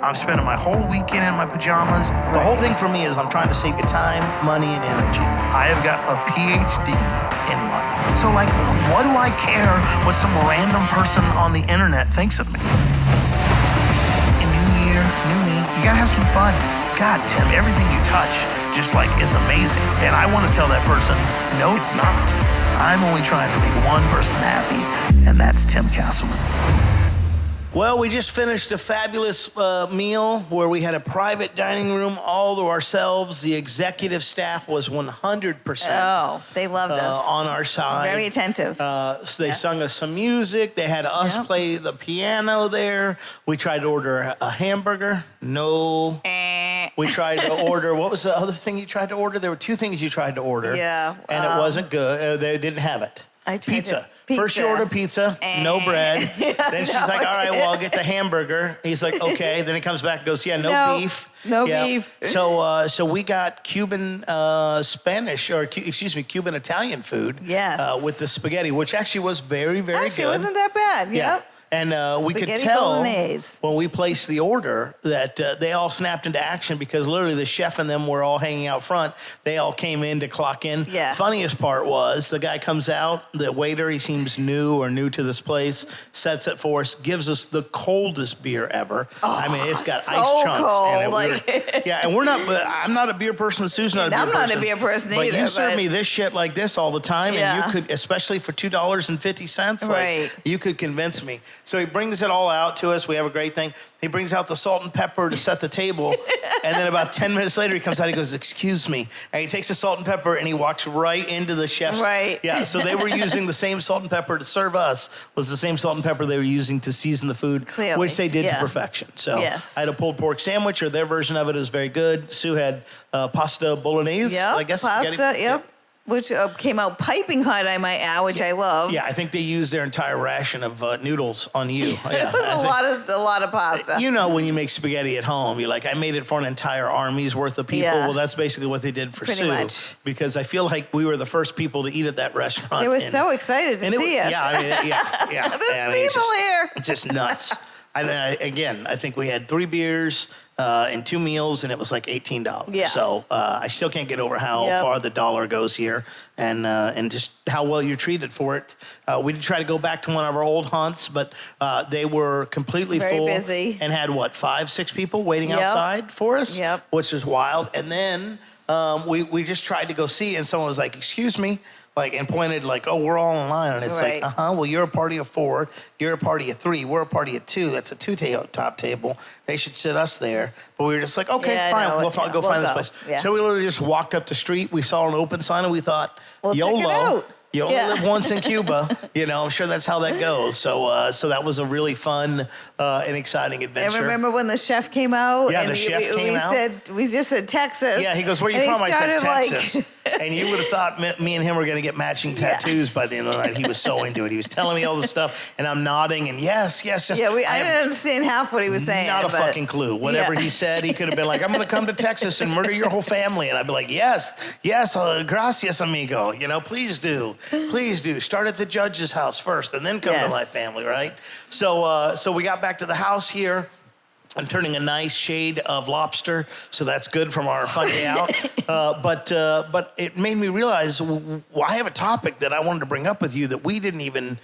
I'm spending my whole weekend in my pajamas. The whole thing for me is I'm trying to save you time, money, and energy. I have got a PhD in life. So, like, what do I care what some random person on the internet thinks of me? In New Year, new me, you gotta have some fun. God, Tim, everything you touch just, like, is amazing. And I want to tell that person, no, it's not. I'm only trying to make one person happy, and that's Tim Castleman. Well, we just finished a fabulous meal where we had a private dining room all to ourselves. The executive staff was 100%. Oh, they loved us. On our side. Very attentive. So they sung us some music. They had us play the piano there. We tried to order a hamburger. No. We tried to order, what was the other thing you tried to order? There were two things you tried to order. Yeah. And it wasn't good. They didn't have it. Pizza. First you order pizza, no bread. Then she's like, all right, well, I'll get the hamburger. He's like, okay. Then he comes back and goes, no beef. No beef. So we got Cuban Cuban Italian food. Yes. With the spaghetti, which actually was very, very good. Actually, wasn't that bad. Yeah. Yep. And we could tell when we placed the order that they all snapped into action because literally the chef and them were all hanging out front. They all came in to clock in. Yeah. Funniest part was the guy comes out, the waiter, he seems new to this place, sets it for us, gives us the coldest beer ever. Oh, I mean, it's got so ice chunks cold, in it. And we're not, I'm not a beer person. Sue's not a beer person. I'm not a beer person either. But you serve me this shit like this all the time and you could, especially for $2.50, right. You could convince me. So he brings it all out to us. We have a great thing. He brings out the salt and pepper to set the table. And then about 10 minutes later, he comes out, he goes, excuse me. And he takes the salt and pepper and he walks right into the chef's. Right. Yeah, so they were using the same salt and pepper to serve us, was the same salt and pepper they were using to season the food, clearly, which they did to perfection. So I had a pulled pork sandwich, or their version of it was very good. Sue had pasta bolognese, I guess. Pasta, which came out piping hot, I might add, which I love. Yeah, I think they used their entire ration of noodles on you. It was a lot of pasta. You know, when you make spaghetti at home, you're like, I made it for an entire army's worth of people. Yeah. Well, that's basically what they did for Sue. Much. Because I feel like we were the first people to eat at that restaurant. They were so excited to see us. Yeah, I mean, yeah. There's people here. It's just nuts. I think we had 3 beers and 2 meals, and it was like $18. Yeah. So I still can't get over how far the dollar goes here, and just how well you're treated for it. We did try to go back to one of our old haunts, but they were completely full, busy, and had 5, 6 people waiting outside for us, which is wild. And then we just tried to go see, and someone was like, "Excuse me." And pointed oh, we're all in line. And it's well, you're a party of 4. You're a party of 3. We're a party of 2. That's a 2-top table. They should sit us there. But we were just like, okay, fine. We'll go find this place. Yeah. So we literally just walked up the street. We saw an open sign and we thought, YOLO. Check it out. You only live once in Cuba. I'm sure that's how that goes. So that was a really fun and exciting adventure. And remember when the chef came out? Yeah, the chef came out. We just said Texas. Yeah, he goes, where are you from? I said Texas. And you would have thought me and him were going to get matching tattoos by the end of the night. He was so into it. He was telling me all this stuff, and I'm nodding, and yes. Yeah, I didn't understand half what he was saying. Not a fucking clue. Whatever he said, he could have been like, I'm going to come to Texas and murder your whole family. And I'd be like, yes, gracias, amigo. Please do. Please do. Start at the judge's house first, and then come to my family, right? So we got back to the house here. I'm turning a nice shade of lobster, so that's good from our fun day out. But it made me realize I have a topic that I wanted to bring up with you that we didn't even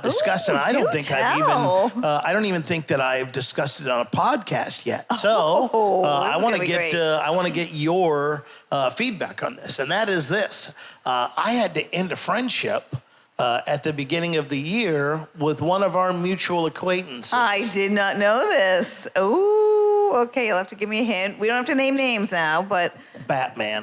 discuss, and I don't even think that I've discussed it on a podcast yet. So I want to get your feedback on this, and that is this: I had to end a friendship at the beginning of the year with one of our mutual acquaintances. I did not know this. Oh, okay. You'll have to give me a hint. We don't have to name names now, but... Batman.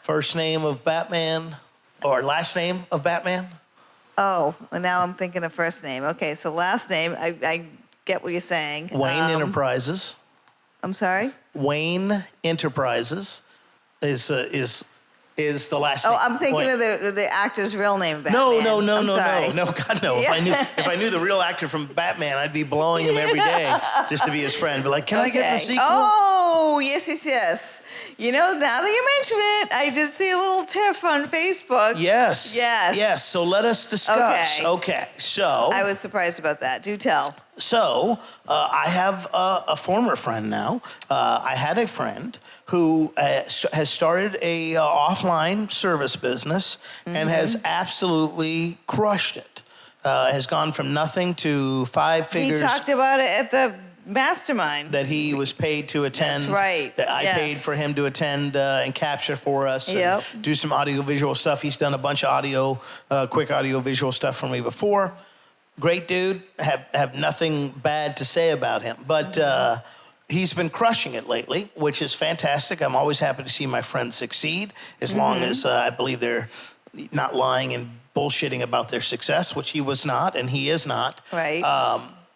First name of Batman or last name of Batman? Oh, well, now I'm thinking of first name. Okay, so last name, I get what you're saying. Wayne Enterprises. I'm sorry? Wayne Enterprises is is the last Oh, name. I'm thinking of the actor's real name, Batman. No, I'm sorry. God, no. Yeah. If I knew the real actor from Batman, I'd be blowing him every day just to be his friend. But like, can I get in the sequel? Oh, yes. You know, now that you mention it, I did see a little tiff on Facebook. Yes. So let us discuss. Okay. So I was surprised about that. Do tell. So I have a former friend now. I had a friend who has started a offline service business and has absolutely crushed it. Has gone from nothing to 5 figures. He talked about it at the mastermind that he was paid to attend. That's right. That I paid for him to attend and capture for us. And do some audio visual stuff. He's done a bunch of quick audio visual stuff for me before. Great dude. Have nothing bad to say about him. But he's been crushing it lately, which is fantastic. I'm always happy to see my friends succeed, as long as I believe they're not lying and bullshitting about their success, which he was not, and he is not. Right.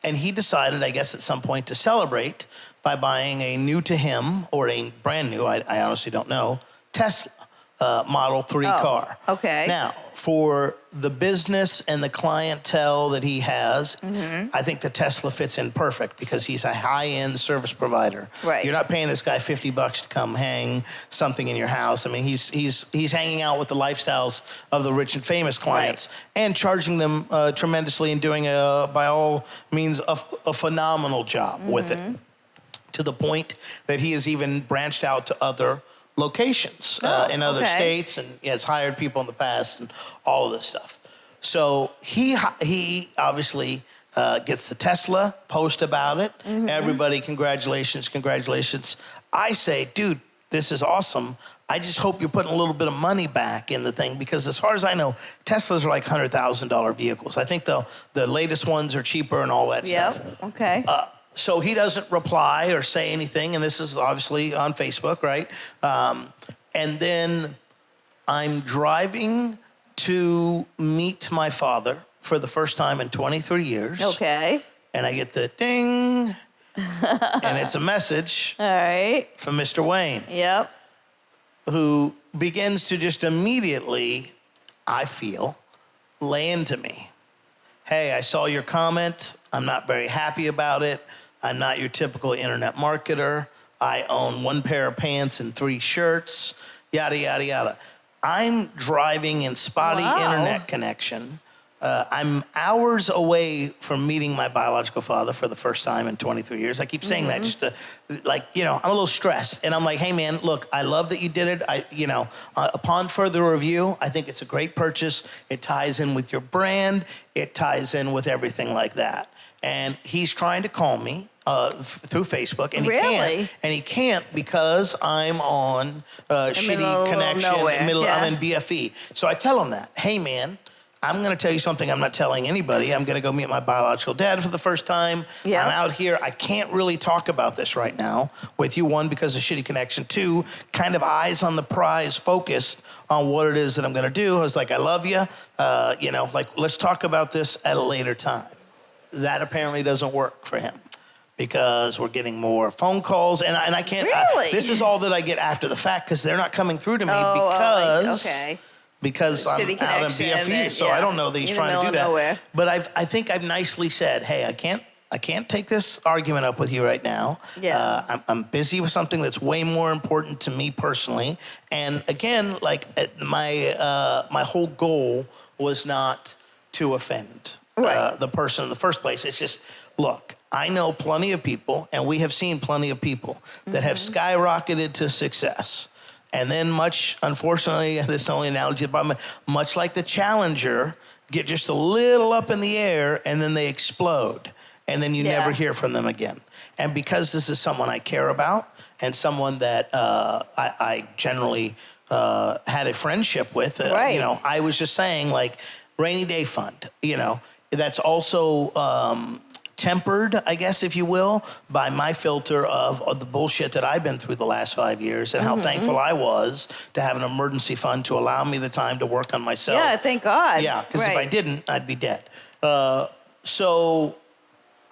And he decided, I guess, at some point to celebrate by buying a new to him, or a brand new, I honestly don't know, Tesla Model 3 car. Okay. Now, for the business and the clientele that he has, I think the Tesla fits in perfect because he's a high-end service provider. Right. You're not paying this guy $50 to come hang something in your house. I mean, he's hanging out with the lifestyles of the rich and famous clients and charging them tremendously and doing, by all means, a phenomenal job with it, to the point that he has even branched out to other locations in other states, and has hired people in the past and all of this stuff. So he obviously gets the Tesla, post about it. Everybody, congratulations. I say, dude, this is awesome. I just hope you're putting a little bit of money back in the thing, because as far as I know, Teslas are like $100,000 vehicles. I think the latest ones are cheaper and all that stuff. Okay. So he doesn't reply or say anything, and this is obviously on Facebook, right? And then I'm driving to meet my father for the first time in 23 years. Okay. And I get the ding, and it's a message All right. from Mr. Wayne. Yep. Who begins to just immediately, I feel, lay into me. Hey, I saw your comment. I'm not very happy about it. I'm not your typical internet marketer. I own 1 pair of pants and 3 shirts, yada, yada, yada. I'm driving in spotty internet connection. I'm hours away from meeting my biological father for the first time in 23 years. I keep saying that just to, like, I'm a little stressed. And I'm like, hey, man, look, I love that you did it. Upon further review, I think it's a great purchase. It ties in with your brand. It ties in with everything like that. And he's trying to call me through Facebook, and he can't because I'm on shitty connection. I'm in BFE. So I tell him that, hey, man, I'm going to tell you something I'm not telling anybody. I'm going to go meet my biological dad for the first time. I'm out here. I can't really talk about this right now with you. 1, because of shitty connection. 2, kind of eyes on the prize, focused on what it is that I'm going to do. I was like, I love you. Let's talk about this at a later time. That apparently doesn't work for him, because we're getting more phone calls, and I can't. Really? This is all that I get after the fact, because they're not coming through to me because I'm out in BFE, so I don't know that he's trying to do that. Nowhere. But I think I've nicely said, hey, I can't take this argument up with you right now. I'm busy with something that's way more important to me personally. And again, my whole goal was not to offend the person in the first place. It's just, look, I know plenty of people, and we have seen plenty of people that have skyrocketed to success. And then unfortunately, this is the only analogy, but much like the Challenger, get just a little up in the air, and then they explode. And then you never hear from them again. And because this is someone I care about, and someone that I generally had a friendship with, I was just saying, like, rainy day fund, that's also tempered, I guess, if you will, by my filter of the bullshit that I've been through the last 5 years, and how thankful I was to have an emergency fund to allow me the time to work on myself. Yeah, thank God. Yeah, because if I didn't, I'd be dead. So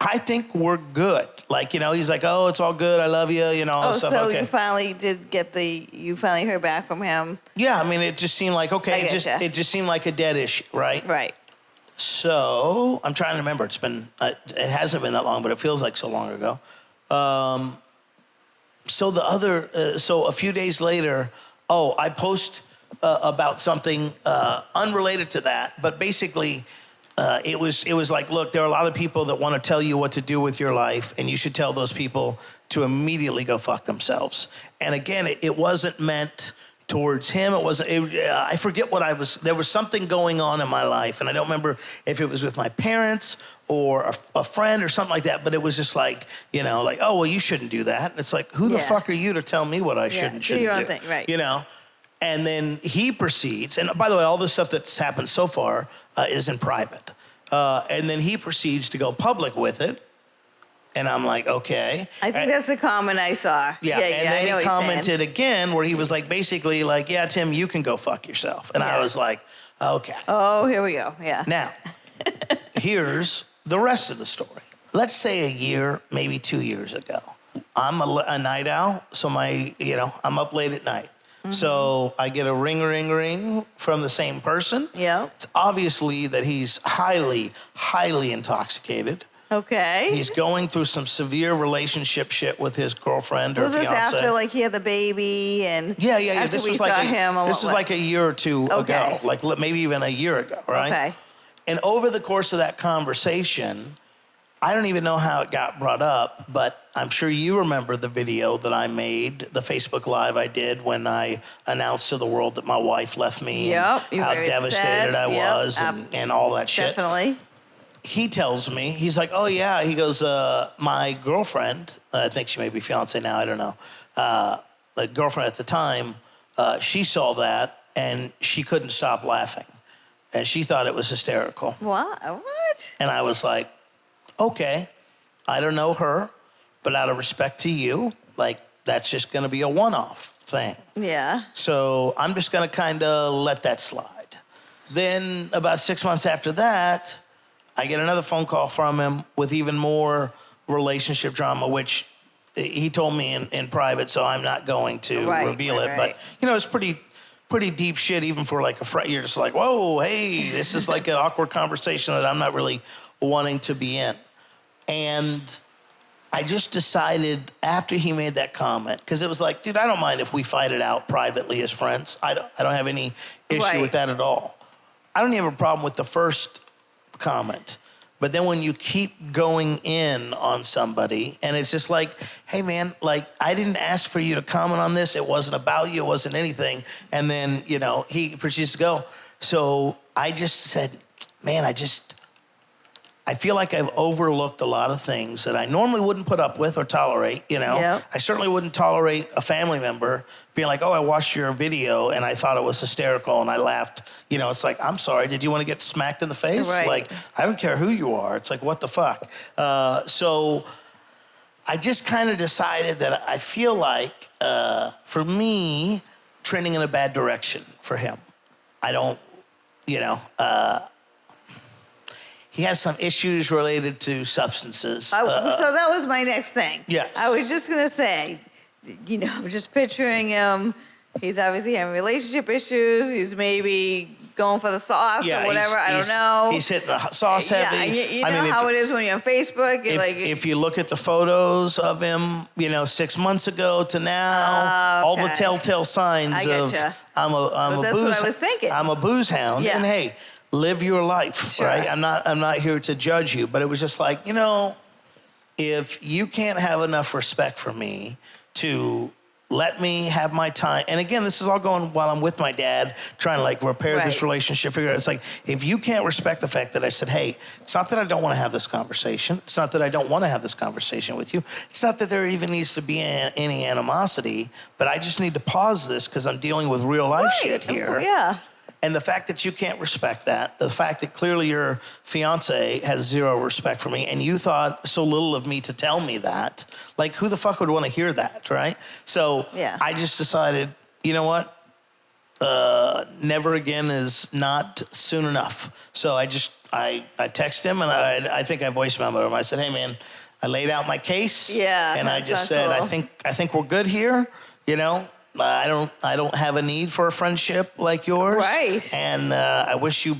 I think we're good. Like, he's like, oh, it's all good. I love you. All Oh, this stuff. so Okay. you finally you finally heard back from him. Yeah, I mean, it just seemed like, okay, I it just seemed like a dead issue, right? Right. So I'm trying to remember. It hasn't been that long, but it feels like so long ago. So a few days later, I post about something unrelated to that, but basically it was like, look, there are a lot of people that want to tell you what to do with your life, and you should tell those people to immediately go fuck themselves. And again, it wasn't meant towards him. It wasn't. I forget what I was. There was something going on in my life, and I don't remember if it was with my parents or a friend or something like that. But it was just like, like, oh, well, you shouldn't do that. And it's like, who the fuck are you to tell me what I should and shouldn't do? Do your own thing, right? And then he proceeds, and by the way, all this stuff that's happened so far is in private. And then he proceeds to go public with it. And I'm like, okay. I think that's the comment I saw. Yeah, and then he commented again where he was like, basically like, yeah, Tim, you can go fuck yourself. And I was like, okay. Oh, here we go. Yeah. Now, here's the rest of the story. Let's say a year, maybe 2 years ago. I'm a night owl, so I'm up late at night. Mm-hmm. So I get a ring from the same person. Yeah. It's obviously that he's highly, highly intoxicated. Okay. He's going through some severe relationship shit with his girlfriend or was fiance. Was this after he had the baby and yeah. After this we was saw like him this is like a year or two ago, like maybe even a year ago, right? Okay. And over the course of that conversation, I don't even know how it got brought up, but I'm sure you remember the video that I made, the Facebook Live I did when I announced to the world that my wife left me and how devastated I was and all that shit. Definitely. He tells me, he's like, oh, yeah. He goes, my girlfriend, I think she may be fiance now, I don't know. The girlfriend at the time, she saw that and she couldn't stop laughing. And she thought it was hysterical. What? And I was like, okay, I don't know her, but out of respect to you, that's just going to be a one-off thing. Yeah. So I'm just going to kind of let that slide. Then about 6 months after that, I get another phone call from him with even more relationship drama, which he told me in private, so I'm not going to reveal it. But, it's pretty deep shit, even for a friend. You're just like, whoa, hey, this is like an awkward conversation that I'm not really wanting to be in. And I just decided after he made that comment, because it was like, dude, I don't mind if we fight it out privately as friends. I don't have any issue with that at all. I don't even have a problem with the first comment. But then when you keep going in on somebody and it's just like, hey man, I didn't ask for you to comment on this. It wasn't about you. It wasn't anything. And then, he proceeds to go. So I just said, man, I feel like I've overlooked a lot of things that I normally wouldn't put up with or tolerate, Yep. I certainly wouldn't tolerate a family member being like, oh, I watched your video and I thought it was hysterical and I laughed. It's like, I'm sorry, did you want to get smacked in the face? Right. I don't care who you are. It's like, what the fuck? So I just kind of decided that I feel like, for me, trending in a bad direction for him. I don't, he has some issues related to substances. So that was my next thing. Yes. I was just going to say, I'm just picturing him. He's obviously having relationship issues. He's maybe going for the sauce or whatever. I don't know. He's hitting the sauce heavy. You know how it is when you're on Facebook. If you look at the photos of him, 6 months ago to now, all the telltale signs of I'm a that's booze. What I was thinking. I'm a booze hound, and hey, live your life, sure. right? I'm not here to judge you, but it was just like, if you can't have enough respect for me to let me have my time, and again, this is all going while I'm with my dad, trying to repair this relationship, figure out, it's like, if you can't respect the fact that I said, hey, it's not that I don't want to have this conversation, it's not that I don't want to have this conversation with you, it's not that there even needs to be any animosity, but I just need to pause this because I'm dealing with real life shit here. Yeah. And the fact that you can't respect that, the fact that clearly your fiance has zero respect for me, and you thought so little of me to tell me that, who the fuck would want to hear that, right? So I just decided, you know what? Never again is not soon enough. So I just I texted him, and I think I voice memoed him. I said, hey, man, I laid out my case. Yeah, and I just said, cool. I think we're good here. I don't have a need for a friendship like yours. Right. And I wish you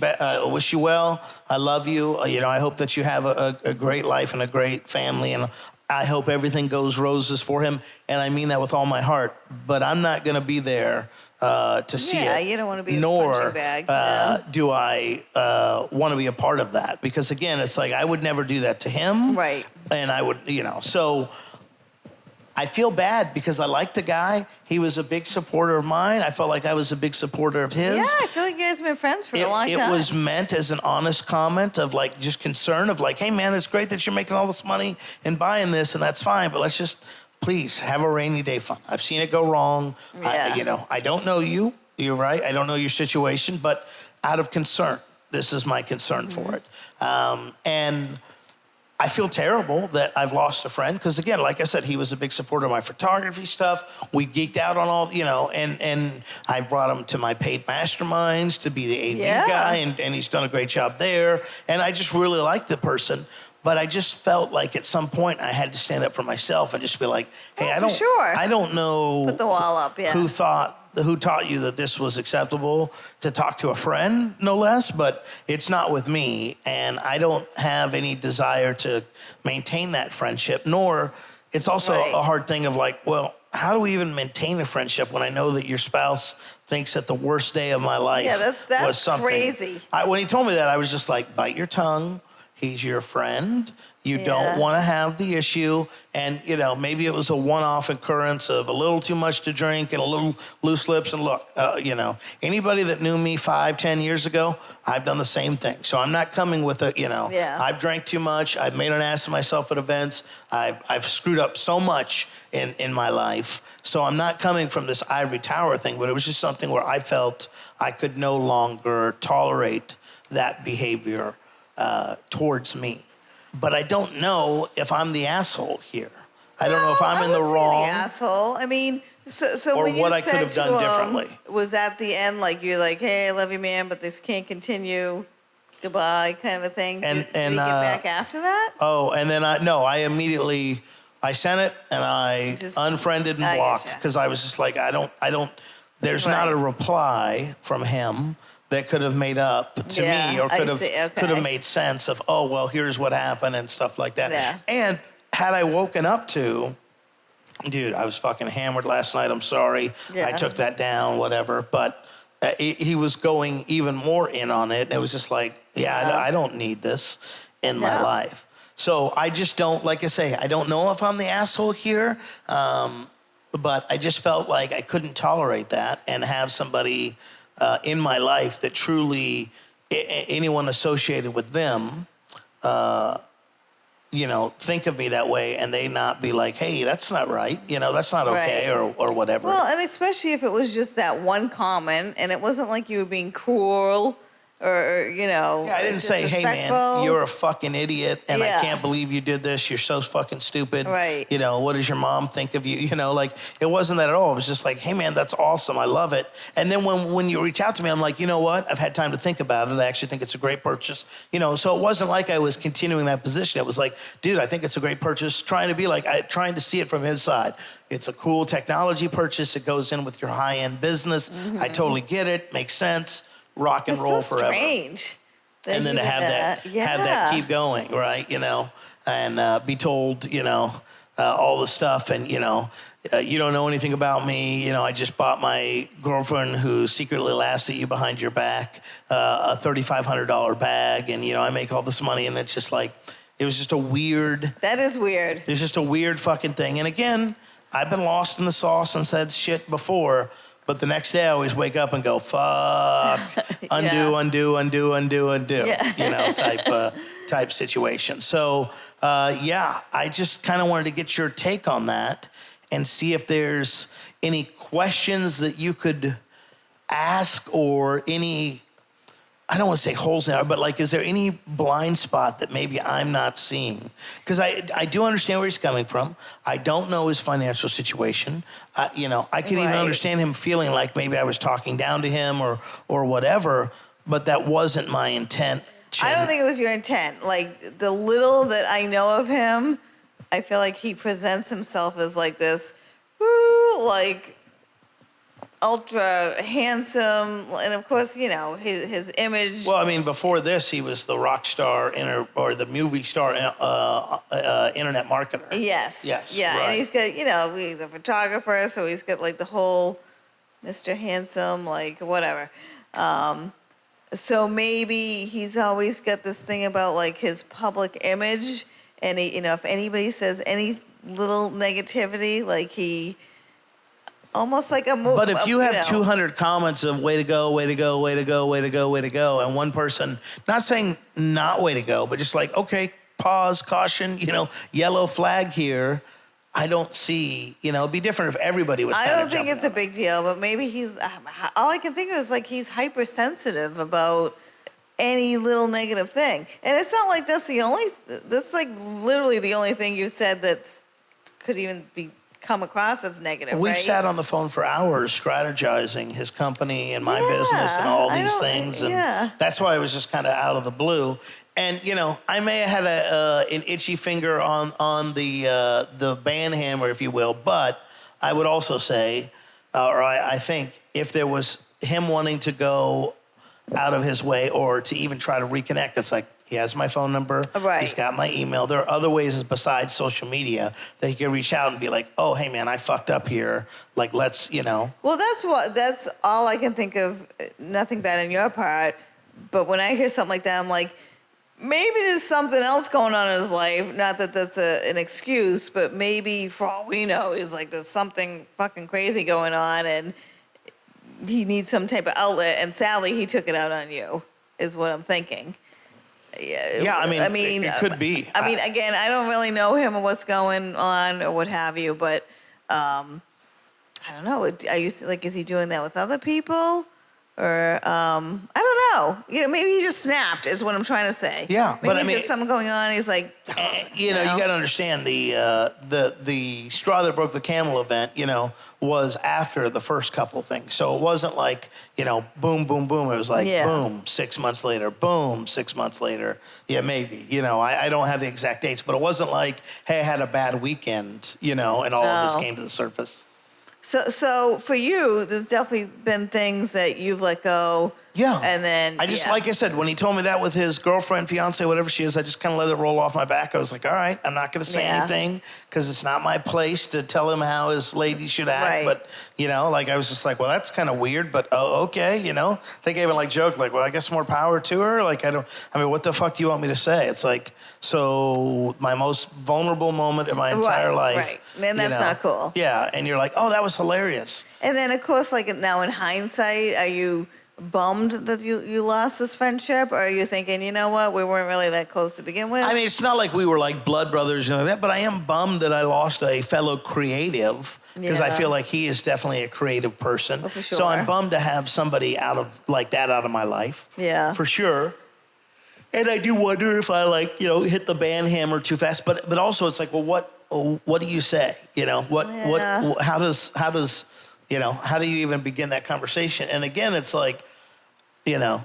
well. I love you. I hope that you have a great life and a great family, and I hope everything goes roses for him. And I mean that with all my heart. But I'm not going to be there to see it. Yeah, you don't want to be nor, a punching bag. do I want to be a part of that. Because, again, it's like I would never do that to him. Right. And I would, so I feel bad because I like the guy. He was a big supporter of mine. I felt like I was a big supporter of his. Yeah, I feel like you guys have been friends for a long time. It was meant as an honest comment of like just concern of like, hey, man, it's great that you're making all this money and buying this, and that's fine. But let's just please have a rainy day fun. I've seen it go wrong. Yeah. I don't know you. You're right. I don't know your situation. But out of concern, this is my concern for it. And I feel terrible that I've lost a friend because, again, like I said, he was a big supporter of my photography stuff. We geeked out on all, and I brought him to my paid masterminds to be the AV guy, and he's done a great job there. And I just really like the person. But I just felt like at some point I had to stand up for myself and just be like, hey, I don't know. Put the wall up, yeah. Who taught you that this was acceptable to talk to a friend, no less, but it's not with me, and I don't have any desire to maintain that friendship, nor it's also a hard thing of like, well, how do we even maintain a friendship when I know that your spouse thinks that the worst day of my life was something crazy. When he told me that, I was just like, bite your tongue. He's your friend. You don't want to have the issue. And, maybe it was a one-off occurrence of a little too much to drink and a little loose lips. And look, anybody that knew me 5-10 years ago, I've done the same thing. So I'm not coming with I've drank too much. I've made an ass of myself at events. I've screwed up so much in my life. So I'm not coming from this ivory tower thing, but it was just something where I felt I could no longer tolerate that behavior towards me. But I don't know if I'm the asshole here. I don't know if I'm in the wrong. The asshole. I mean, so or when what you I could have done differently. Was that the end? Like you're like, hey, I love you, man, but this can't continue. Goodbye, kind of a thing. Did he get back after that? Oh, and then I immediately sent it and I just unfriended and blocked because I was just like, I don't. There's not a reply from him that could have made up to me or could have made sense of, oh, well, here's what happened and stuff like that. Yeah. And had I woken up to, dude, I was fucking hammered last night. I'm sorry. Yeah. I took that down, whatever. But he was going even more in on it. And it was just like, I don't need this in my life. So I just don't, like I say, I don't know if I'm the asshole here. But I just felt like I couldn't tolerate that and have somebody in my life that truly anyone associated with them, think of me that way and they not be like, hey, that's not right. That's not okay or whatever. Well, and especially if it was just that one comment and it wasn't like you were being cruel or I didn't say, hey, man, you're a fucking idiot and I can't believe you did this. You're so fucking stupid. Right. What does your mom think of you? It wasn't that at all. It was just like, hey, man, that's awesome. I love it. And then when you reach out to me, I'm like, you know what? I've had time to think about it. I actually think it's a great purchase. So it wasn't like I was continuing that position. It was like, dude, I think it's a great purchase. Trying to see it from his side. It's a cool technology purchase. It goes in with your high-end business. Mm-hmm. I totally get it. Makes sense. Rock and roll so forever. Strange. And then to have that keep going, right? And be told, all the stuff, and you don't know anything about me. I just bought my girlfriend who secretly laughs at you behind your back a $3,500 bag, and I make all this money, and it's just like it was just a weird. That is weird. It's just a weird fucking thing. And again, I've been lost in the sauce and said shit before. But the next day I always wake up and go, fuck, undo, type situation. So, I just kind of wanted to get your take on that and see if there's any questions that you could ask or any, I don't want to say holes in it, but is there any blind spot that maybe I'm not seeing? Because I do understand where he's coming from. I don't know his financial situation. I could even understand him feeling like maybe I was talking down to him or whatever, but that wasn't my intent chin. I don't think it was your intent. Like, the little that I know of him, I feel like he presents himself as like this, like, ultra handsome, and of course, you know, his image. Well, I mean, before this, he was the rock star or the movie star internet marketer. Yes. Yeah, right. and he's got, you know, he's a photographer, so he's got like the whole Mr. Handsome, like whatever. So maybe he's always got this thing about like his public image, and he, you know, if anybody says any little negativity, like he almost like a movie. But if you have 200 comments of way to go, way to go, way to go, way to go, way to go, and one person not saying not way to go, but just like, okay, pause, caution, you know, yellow flag here. I don't see, you know, it'd be different if everybody was. I don't think it's a big deal, but maybe he's. All I can think of is like he's hypersensitive about any little negative thing, and it's not like that's the only. That's like literally the only thing you said that could even be come across as negative. We've right? sat on the phone for hours strategizing his company and my business and all these things, and that's why it was just kind of out of the blue. And you know, I may have had an itchy finger on the band hammer, if you will, but I would also say, or I think, if there was him wanting to go out of his way or to even try to reconnect, it's like he has my phone number, right. He's got my email. There are other ways besides social media that he can reach out and be like, oh, hey man, I fucked up here. Like, let's, you know. Well, that's all I can think of. Nothing bad on your part, but when I hear something like that, I'm like, maybe there's something else going on in his life. Not that that's an excuse, but maybe for all we know, he's like, there's something fucking crazy going on and he needs some type of outlet. And sadly, he took it out on you, is what I'm thinking. Yeah, I mean, it could be. I mean, again, I don't really know him or what's going on or what have you, but I don't know. Are you like, is he doing that with other people? Or I don't know. You know, maybe he just snapped. Is what I'm trying to say. Yeah, maybe he's got something going on. He's like, you got to understand the straw that broke the camel event. You know, was after the first couple things. So it wasn't like, you know, boom, boom, boom. It was like boom, 6 months later, boom, 6 months later. Yeah, maybe. You know, I don't have the exact dates, but it wasn't like, hey, I had a bad weekend. You know, and all of this came to the surface. So for you, there's definitely been things that you've let go. Yeah. And then I just, like I said, when he told me that with his girlfriend, fiance, whatever she is, I just kind of let it roll off my back. I was like, all right, I'm not going to say anything because it's not my place to tell him how his lady should act. Right. But, you know, like I was just like, well, that's kind of weird, but okay, you know. I think I even like joked, like, well, I guess more power to her. Like, I mean, what the fuck do you want me to say? It's like, so my most vulnerable moment in my entire life. Right. And that's not cool. Yeah. And you're like, oh, that was hilarious. And then, of course, like now in hindsight, are you bummed that you lost this friendship, or are you thinking, you know what, we weren't really that close to begin with? I mean, it's not like we were like blood brothers and all that, but I am bummed that I lost a fellow creative because I feel like he is definitely a creative person. Oh, for sure. So I'm bummed to have somebody out of my life. Yeah, for sure. And I do wonder if I like, you know, hit the band hammer too fast, but also it's like, well, what do you say? You know, how does you know, how do you even begin that conversation? And again, it's like, you know,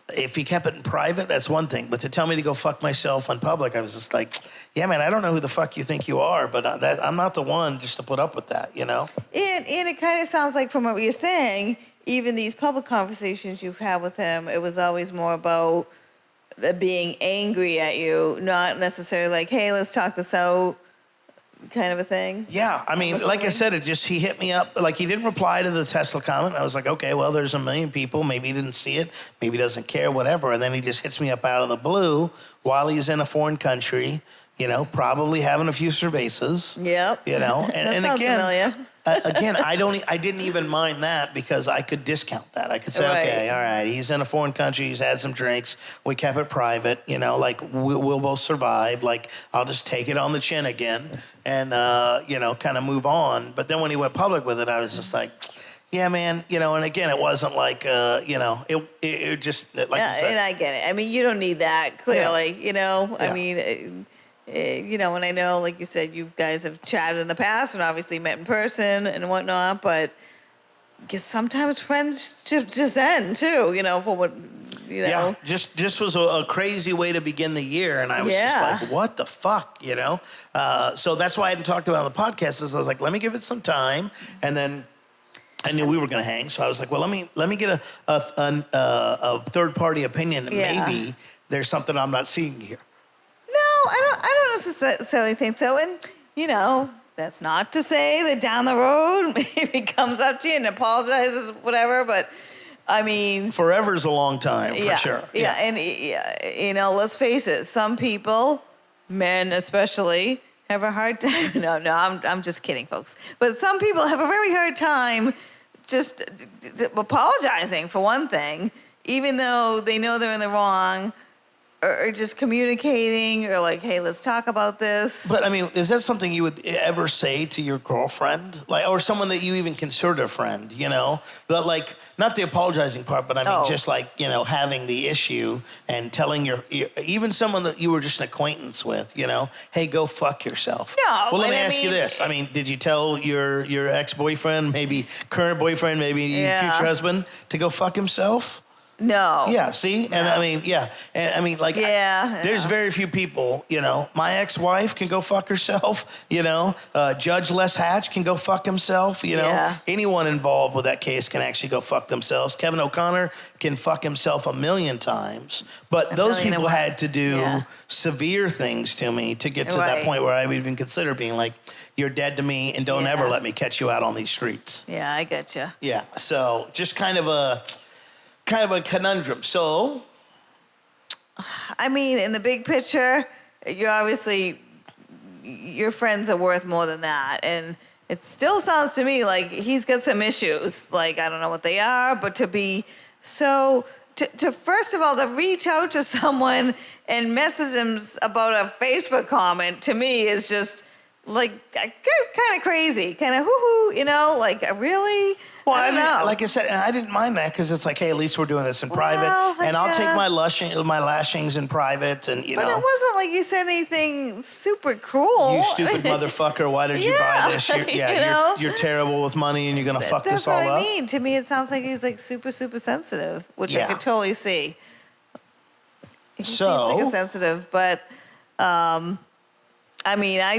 if he kept it in private, that's one thing. But to tell me to go fuck myself in public, I was just like, yeah, man, I don't know who the fuck you think you are, but I'm not the one just to put up with that, you know? And it kind of sounds like from what you're saying, even these public conversations you've had with him, it was always more about being angry at you, not necessarily like, hey, let's talk this out, kind of a thing. Yeah, I mean, like I said, he hit me up. Like, he didn't reply to the Tesla comment. I was like, okay, well, there's a million people. Maybe he didn't see it. Maybe he doesn't care, whatever. And then he just hits me up out of the blue while he's in a foreign country, you know, probably having a few cervezas. Yep. You know, and sounds again, familiar. Again, I didn't even mind that because I could discount that. I could say, okay, all right, he's in a foreign country, he's had some drinks, we kept it private, you know, like we'll both survive. Like, I'll just take it on the chin again and, you know, kind of move on. But then when he went public with it, I was just like, yeah, man, you know, and again, it wasn't like, you know, it just, like yeah, you said. And I get it. I mean, you don't need that, clearly, you know, Yeah. I mean, you know, and I know, like you said, you guys have chatted in the past and obviously met in person and whatnot, but sometimes friendships just end too, you know, for you know. Yeah, just was a crazy way to begin the year, and I was just like, what the fuck, you know? So that's why I hadn't talked about it on the podcast. Is I was like, let me give it some time, and then I knew we were going to hang, so I was like, well, let me get a third party opinion. Maybe there's something I'm not seeing here. No, I don't necessarily think so. And you know, that's not to say that down the road maybe he comes up to you and apologizes, whatever. But I mean, forever's a long time for sure. Yeah, and you know, let's face it. Some people, men especially, have a hard time. No, I'm just kidding, folks. But some people have a very hard time just apologizing for one thing, even though they know they're in the wrong, or just communicating, or like, hey, let's talk about this. But I mean, is that something you would ever say to your girlfriend, like, or someone that you even consider a friend? You know, but like, not the apologizing part, but I mean, just like, you know, having the issue and telling your even someone that you were just an acquaintance with, you know, hey, go fuck yourself. No. Well, let me ask you this. I mean, did you tell your ex-boyfriend, maybe current boyfriend, maybe future husband, to go fuck himself? No. Yeah, see? And I mean, And I mean, like, there's very few people, you know. My ex-wife can go fuck herself, you know. Judge Les Hatch can go fuck himself, you know. Yeah. Anyone involved with that case can actually go fuck themselves. Kevin O'Connor can fuck himself 1,000,000 times. But those people had to do severe things to me to get to that point where I would even consider being like, you're dead to me and don't ever let me catch you out on these streets. Yeah, I get you. Yeah, so just kind of a conundrum. So, I mean, in the big picture, your friends are worth more than that. And it still sounds to me like he's got some issues. Like, I don't know what they are, but to first of all, to reach out to someone and message them about a Facebook comment, to me is just like kind of crazy, kind of hoo-hoo, you know, like really? Well, I don't know. Like I said, and I didn't mind that because it's like, hey, at least we're doing this in private, and I'll take my lashings in private, and you know. But it wasn't like you said anything super cruel. You stupid motherfucker! Why did you buy this? You're terrible with money, and you're gonna fuck this all up. That's what I mean. To me, it sounds like he's like super, super sensitive, which I could totally see. He seems like a sensitive, but I mean, I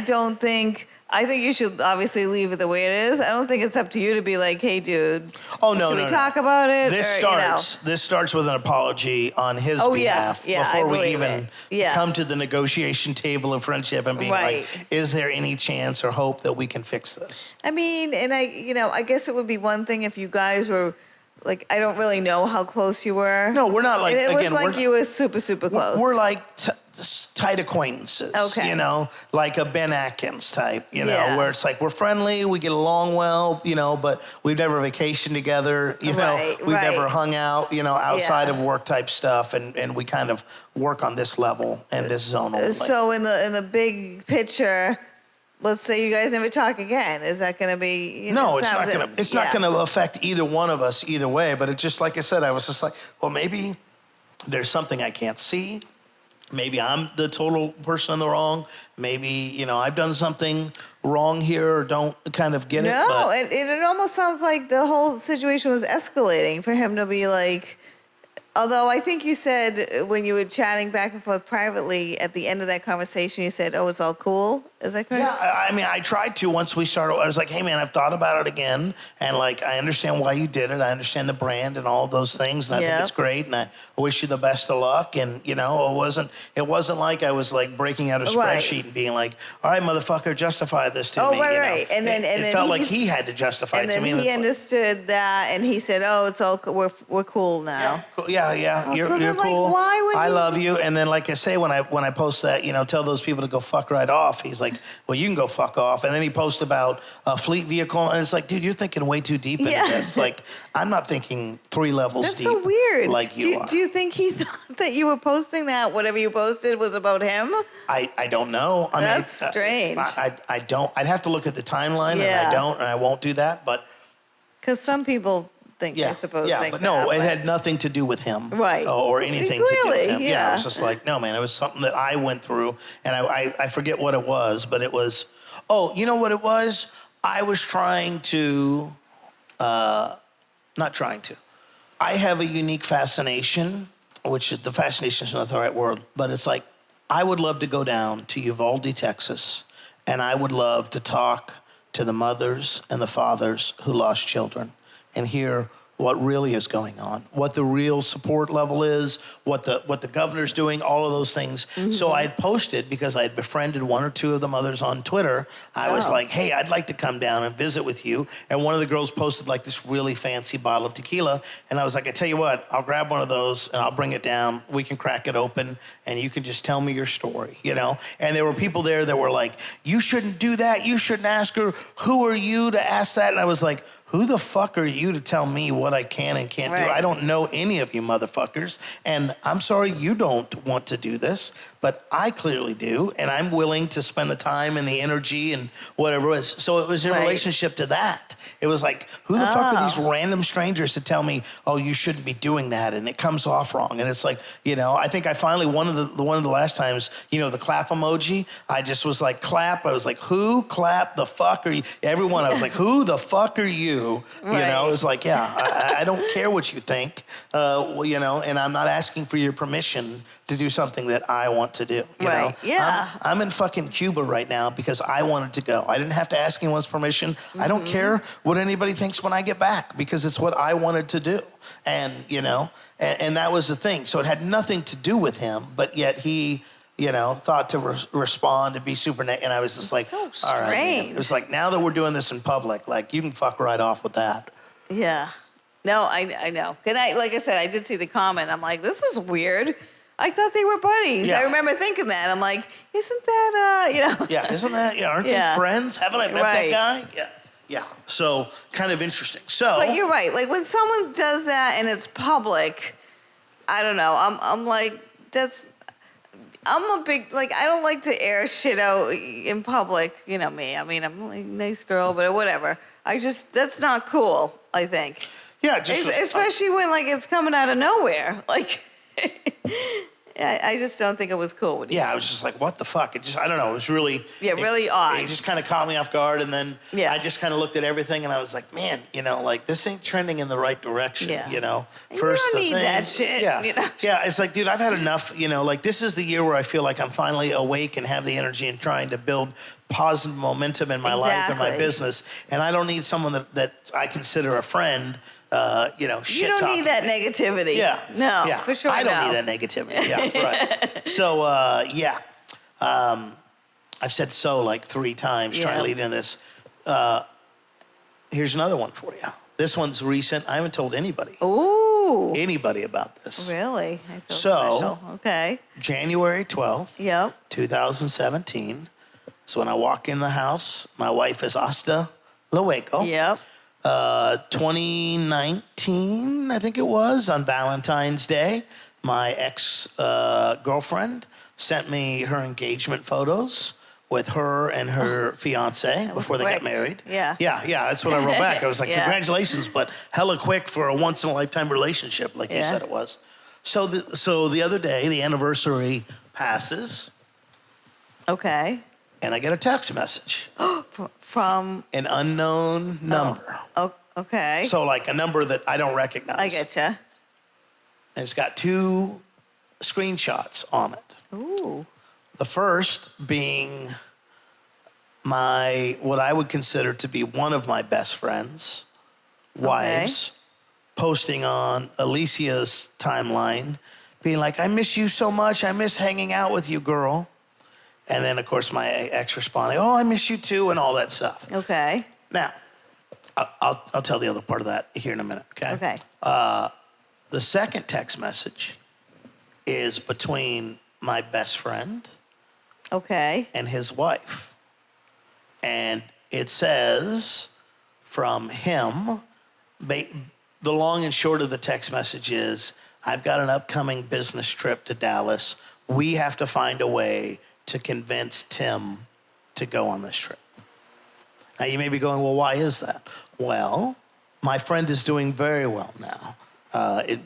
think you should obviously leave it the way it is. I don't think it's up to you to be like, hey, dude. Oh, no, should we talk about it? This starts with an apology on his behalf before we even come to the negotiation table of friendship and being like, is there any chance or hope that we can fix this? I mean, and I guess it would be one thing if you guys were like, I don't really know how close you were. No, we're not like, and it was like you were super, super close. We're like tight acquaintances, you know, like a Ben Atkins type, you know, where it's like we're friendly, we get along well, you know, but we've never vacationed together, you know, we've never hung out, you know, outside of work type stuff, and we kind of work on this level and this zone only. So in the big picture, let's say you guys never talk again. Is that going to be? No, it's not going to. It's not going to affect either one of us either way. But it's just like I said. I was just like, well, maybe there's something I can't see. Maybe I'm the total person in the wrong. Maybe, you know, I've done something wrong here or don't kind of get it. No, it almost sounds like the whole situation was escalating for him to be like. Although I think you said when you were chatting back and forth privately at the end of that conversation, you said, oh, it's all cool. Is that correct? Yeah, I mean, I tried to once we started. I was like, hey, man, I've thought about it again. And, like, I understand why you did it. I understand the brand and all those things. And I think it's great. And I wish you the best of luck. And, you know, it wasn't like I was, like, breaking out a spreadsheet and being like, all right, motherfucker, justify this to me. Oh, right. And then it felt like he had to justify it to me. And then he understood that. And he said, oh, it's all we're cool now. Yeah. You're cool. Like, why would I love you. And then, like I say, when I post that, you know, tell those people to go fuck right off. He's like, well, you can go fuck off. And then he posts about a fleet vehicle, and it's like, dude, you're thinking way too deep into this. Like, I'm not thinking 3 levels deep. That's so weird. Like you are. Do you think he thought that you were posting that whatever you posted was about him? I don't know. That's strange. I don't. I'd have to look at the timeline, and I don't, and I won't do that. But because some people. Think they're supposed to think but no, it had nothing to do with him, or anything to do with him. Yeah, it was just like, no, man, it was something that I went through, and I forget what it was, but it was, you know what it was? I was trying to, not trying to. I have a unique fascination which is the fascination is not the right word, but it's like, I would love to go down to Uvalde, Texas, and I would love to talk to the mothers and the fathers who lost children and hear what really is going on, what the real support level is, what the governor's doing, all of those things. So I had posted, because I had befriended one or two of the mothers on Twitter, I was like, hey, I'd like to come down and visit with you. And one of the girls posted like this really fancy bottle of tequila. And I was like, I tell you what, I'll grab one of those and I'll bring it down. We can crack it open and you can just tell me your story, you know? And there were people there that were like, you shouldn't do that. You shouldn't ask her. Who are you to ask that? And I was like, who the fuck are you to tell me what I can and can't do? I don't know any of you motherfuckers. And I'm sorry you don't want to do this, but I clearly do. And I'm willing to spend the time and the energy and whatever it was. So it was in relationship to that. It was like, who the fuck are these random strangers to tell me, oh, you shouldn't be doing that, and it comes off wrong. And it's like, you know, I think I finally, one of the last times, you know, the clap emoji, I just was like, clap. I was like, who clap the fuck are you? Everyone, I was like, who the fuck are you? You know, it was like, yeah, I don't care what you think, you know, and I'm not asking for your permission to do something that I want to do. You know? Yeah. I'm in fucking Cuba right now because I wanted to go. I didn't have to ask anyone's permission. I don't care what anybody thinks when I get back because it's what I wanted to do. And, you know, and that was the thing. So it had nothing to do with him, but yet he, you know, thought to respond and be super and I was just like, so all right, man. strange. It was like, now that we're doing this in public, like, you can fuck right off with that. Yeah. No, I know. And like I said, I did see the comment. I'm like, this is weird. I thought they were buddies. Yeah. I remember thinking that. I'm like, isn't that, you know? Yeah, isn't that, yeah, aren't they friends? Haven't I met that guy? Yeah. Yeah, so kind of interesting. So, but you're right. Like when someone does that and it's public, I don't know. I'm like, I'm a big, like, I don't like to air shit out in public. You know me. I mean, I'm like a nice girl, but whatever. That's not cool, I think. Yeah, just especially when, like, it's coming out of nowhere. Like, I just don't think it was cool. What I was just like, what the fuck? It just, I don't know. It was really... really odd. It just kind of caught me off guard. And then I just kind of looked at everything and I was like, man, you know, like, this ain't trending in the right direction, you know? First, you don't need that shit. Yeah. You know? Yeah, it's like, dude, I've had enough, you know, like, this is the year where I feel like I'm finally awake and have the energy and trying to build positive momentum in my life and my business. And I don't need someone that I consider a friend... you know, shit. You don't need that negativity. Yeah. No, yeah. for sure. I don't need that negativity. Yeah, right. So, I've said so like 3 times trying to lead in this. Here's another one for you. This one's recent. I haven't told anybody. Ooh. Anybody about this. Really? I feel special. Okay. January 12th, 2017. So when I walk in the house, my wife is Hasta Luego. 2019, I think it was, on Valentine's Day, my ex-girlfriend sent me her engagement photos with her and her fiance before they got married. Yeah, that's what I wrote back. I was like, congratulations, but hella quick for a once-in-a-lifetime relationship, like you said it was. So the other day, the anniversary passes. Okay. And I get a text message. From? An unknown number. Oh, okay. So like a number that I don't recognize. I getcha. And it's got 2 screenshots on it. Ooh. The first being what I would consider to be one of my best friends' wives, posting on Alicia's timeline, being like, I miss you so much. I miss hanging out with you, girl. And then, of course, my ex responding, oh, I miss you too, and all that stuff. Okay. Now, I'll tell the other part of that here in a minute, okay? Okay. The second text message is between my best friend and his wife. And it says from him, the long and short of the text message is, I've got an upcoming business trip to Dallas. We have to find a way to convince Tim to go on this trip. Now, you may be going, well, why is that? Well, my friend is doing very well now,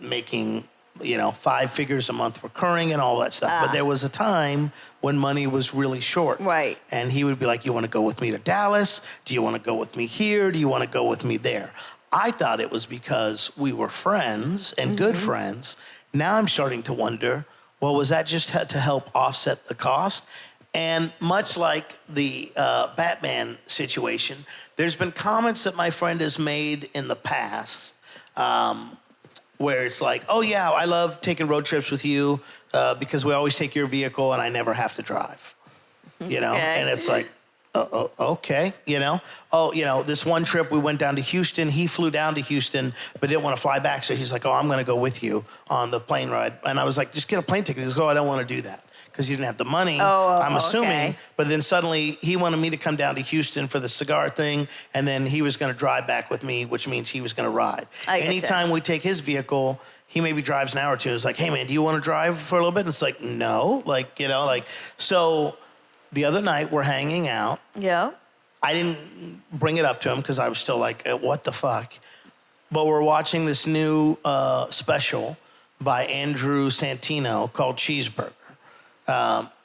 making, 5 figures a month recurring and all that stuff. But there was a time when money was really short. Right. And he would be like, you want to go with me to Dallas? Do you want to go with me here? Do you want to go with me there? I thought it was because we were friends and good friends. Now I'm starting to wonder, well, was that just to help offset the cost? And much like the Batman situation, there's been comments that my friend has made in the past where it's like, oh, yeah, I love taking road trips with you because we always take your vehicle and I never have to drive, you know? Okay. And it's like, okay, you know? Oh, you know, this one trip we went down to Houston. He flew down to Houston but didn't want to fly back. So he's like, oh, I'm going to go with you on the plane ride. And I was like, just get a plane ticket. He goes, oh, I don't want to do that. Because he didn't have the money, I'm assuming. Okay. But then suddenly he wanted me to come down to Houston for the cigar thing, and then he was going to drive back with me, which means he was going to ride. Anytime we take his vehicle, he maybe drives an hour or two. It's like, hey, man, do you want to drive for a little bit? And it's like, no. Like, you know, like, so the other night we're hanging out. Yeah. I didn't bring it up to him because I was still like, what the fuck? But we're watching this new special by Andrew Santino called Cheeseburger.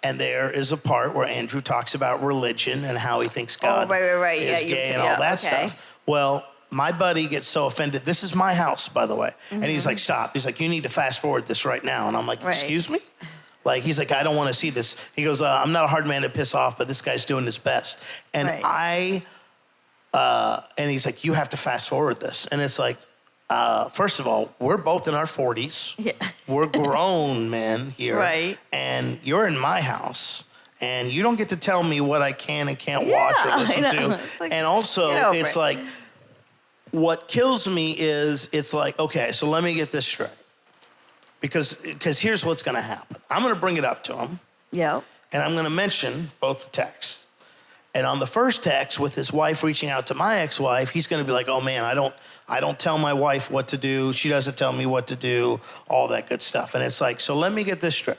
And there is a part where Andrew talks about religion and how he thinks God is gay and all that stuff. Well, my buddy gets so offended. This is my house, by the way. And he's like, stop. He's like, you need to fast forward this right now. And I'm like, excuse me? Like, he's like, I don't want to see this. He goes, I'm not a hard man to piss off, but this guy's doing his best. And and he's like, you have to fast forward this. And it's like, first of all, we're both in our 40s. Yeah. We're grown men here. Right. And you're in my house. And you don't get to tell me what I can and can't watch or listen to. Like, and also, it's like, what kills me is, it's like, okay, so let me get this straight. Because here's what's going to happen. I'm going to bring it up to him. Yeah. And I'm going to mention both the texts. And on the first text with his wife reaching out to my ex-wife, he's going to be like, oh, man, I don't tell my wife what to do. She doesn't tell me what to do, all that good stuff. And it's like, so let me get this straight.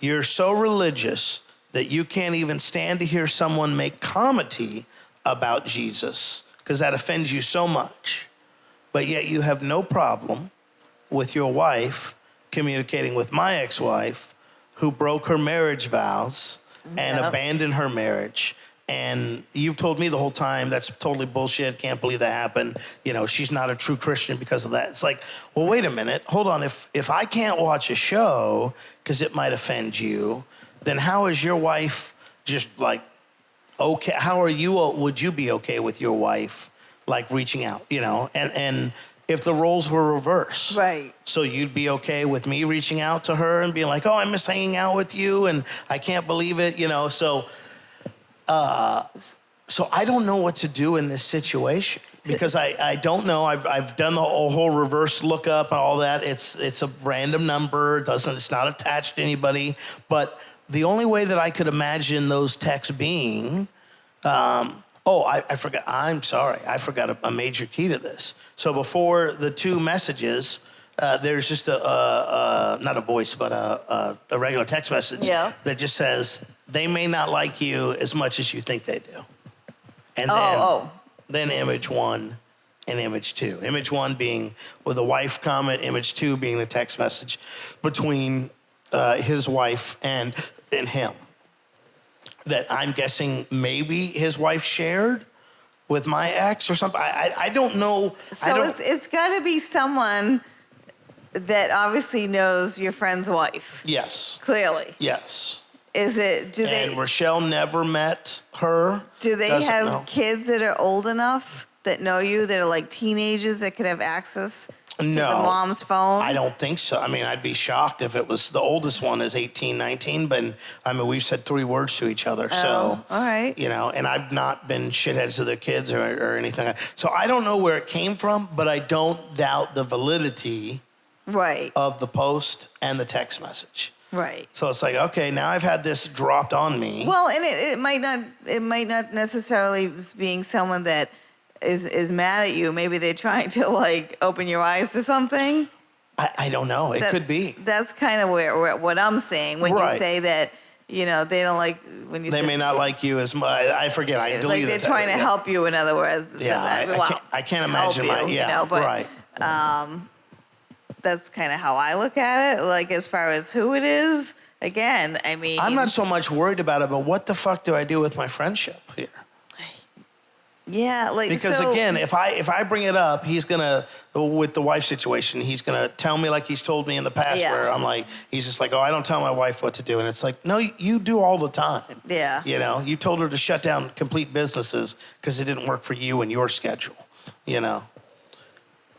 You're so religious that you can't even stand to hear someone make comedy about Jesus because that offends you so much. But yet you have no problem with your wife communicating with my ex-wife who broke her marriage vows and abandoned her marriage. And you've told me the whole time that's totally bullshit. Can't believe that happened. You know, she's not a true Christian because of that. It's like, well, wait a minute. Hold on. If I can't watch a show because it might offend you, then how is your wife just like, okay? How are you? Would you be okay with your wife like reaching out? You know, and if the roles were reversed. Right. So you'd be okay with me reaching out to her and being like, oh, I miss hanging out with you and I can't believe it, you know. So I don't know what to do in this situation because I don't know. I've done the whole reverse lookup and all that. It's a random number. It's not attached to anybody. But the only way that I could imagine those texts being, I forgot. I'm sorry. I forgot a major key to this. So before the two messages, there's just not a voice, but a regular text message that just says, they may not like you as much as you think they do. And then image one and image two. Image one being with a wife comment, image two being the text message between his wife and him. That I'm guessing maybe his wife shared with my ex or something. I don't know. So it's got to be someone that obviously knows your friend's wife. Yes. Clearly. Yes. Is it? And Rochelle never met her. Do they have kids that are old enough that know you, that are like teenagers that could have access to the mom's phone? I don't think so. I mean, I'd be shocked if it was. The oldest one is 18, 19, but I mean, we've said 3 words to each other. So, all right. You know, and I've not been shitheads to their kids or anything. So I don't know where it came from, but I don't doubt the validity of the post and the text message. Right. So it's like, okay, now I've had this dropped on me. Well, and it might not necessarily being someone that is mad at you. Maybe they're trying to like open your eyes to something. I don't know. It could be. That's kind of what I'm saying when you say that, you know, they don't like when you they say, may not like you as much. I forget. I deleted like they're trying to help you. In other words. Yeah. I can't imagine That's kind of how I look at it. Like, as far as who it is, again, I mean... I'm not so much worried about it, but what the fuck do I do with my friendship here? Yeah, like Because so, again, if I bring it up, he's gonna, with the wife situation, he's gonna tell me like he's told me in the past, Yeah. where I'm like, he's just like, oh, I don't tell my wife what to do, and it's like, no, you do all the time. Yeah. You know, you told her to shut down complete businesses because it didn't work for you and your schedule. You know.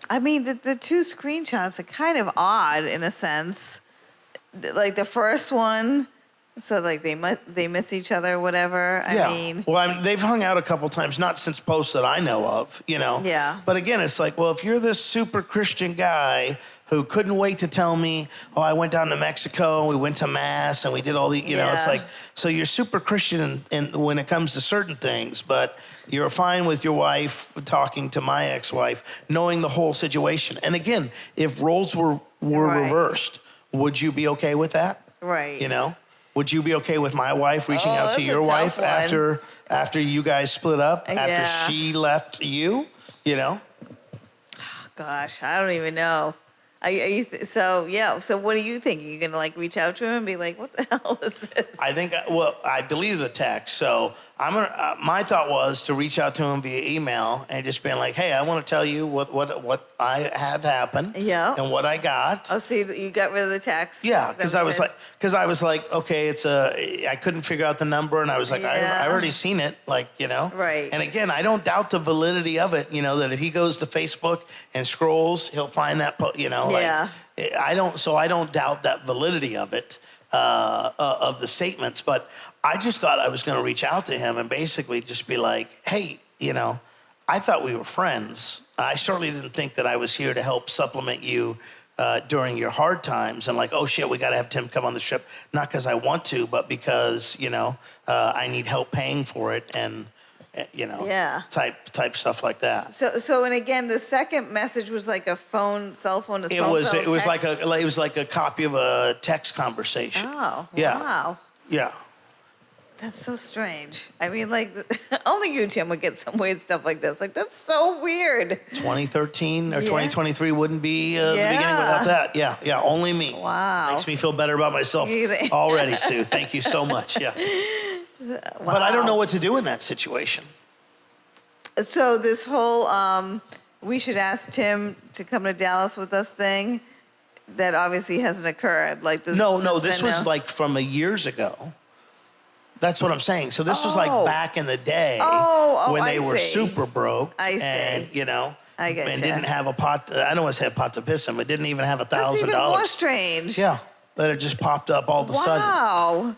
I mean, the two screenshots are kind of odd in a sense. Like the first one, so like they miss each other, or whatever. I mean, well, they've hung out a couple times, not since posts that I know of, you know. Yeah. But again, it's like, well, if you're this super Christian guy who couldn't wait to tell me, oh, I went down to Mexico and we went to mass and we did all the, you know, it's Yeah. like, so you're super Christian in when it comes to certain things, but you're fine with your wife talking to my ex-wife, knowing the whole situation. And again, if roles were Right. reversed, would you be okay with that? right. You know, would you be okay with my wife reaching Oh, out to that's your a tough wife one. after you guys split up, Yeah. after she left you? You know, Gosh, I don't even know. So yeah. So what do you think? Are you gonna like reach out to him and be like, "What the hell is this?" I think. Well, I believe the text. So I'm gonna. My thought was to reach out to him via email and just being like, "Hey, I want to tell you what I had happen, Yeah. and what I got." Oh, so you got rid of the text? Yeah, Is that what I it was like, okay, I couldn't figure out the number, and I was like, Yeah. I already seen it, like, you know. Right. And again, I don't doubt the validity of it, you know, that if he goes to Facebook and scrolls, he'll find that, you know. Yeah. Like, I don't doubt that validity of it, of the statements, but I just thought I was going to reach out to him and basically just be like, hey, you know, I thought we were friends. I certainly didn't think that I was here to help supplement you during your hard times, and like, oh shit, we got to have Tim come on the trip, not because I want to, but because, you know, I need help paying for it, and you know, Yeah. type stuff like that. So and again, the second message was like a cell phone to It phone was call it was text? like a copy of a text conversation. Oh, Yeah. wow. Yeah. That's so strange. I mean, like, only you, Tim, would get some weird stuff like this. Like, that's so weird. 2013 or Yeah. 2023 wouldn't be the beginning without that. Yeah, only me. Wow. Makes me feel better about myself You think? already, Sue. Thank you so much. Yeah. But I don't know what to do in that situation. So this whole we should ask Tim to come to Dallas with us thing, that obviously hasn't occurred. Like this. No, there's this been was like from years ago. That's what I'm saying. So this was like Oh. back in the day Oh, when I they were see. super broke. I see. And, you know, I get and ya. didn't have a pot. I don't want to say a pot to piss in, but didn't even have That's even more $1,000. strange. Yeah, that it just popped up all of a sudden. Wow.